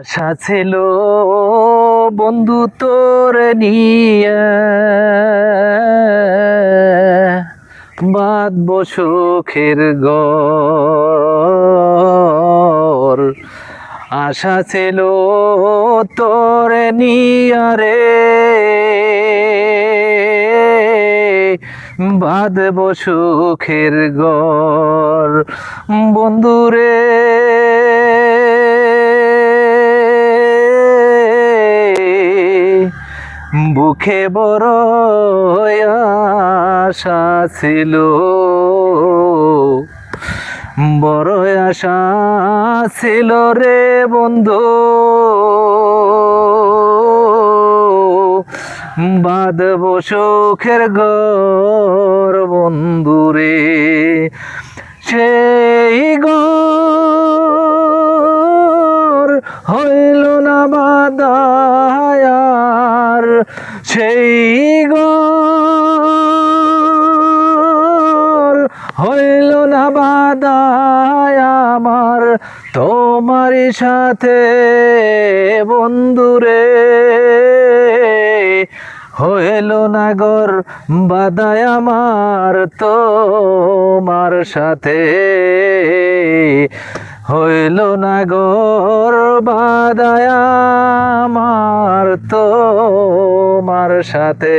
আশা ছিল বন্ধু তোর নিয়ে বাঁধবো সুখের ঘর। আশা ছিল তোর নিয়ে রে বাঁধবো সুখের ঘর। বন্ধুরে বুকে বড় আশা ছিল, বড় আশা ছিল রে বন্ধু, বাঁধবো সুখের ঘর বন্ধুরে। সেই ঘর হইল না বাঁধায়ার, সেই ঘর হইল না বাঁধায় আমার তোমারই সাথে বন্ধুরে। হইল না ঘর বাঁধায় আমার তোমার সাথে, হইল না ঘর বাঁধায় আমার তোমার সাথে।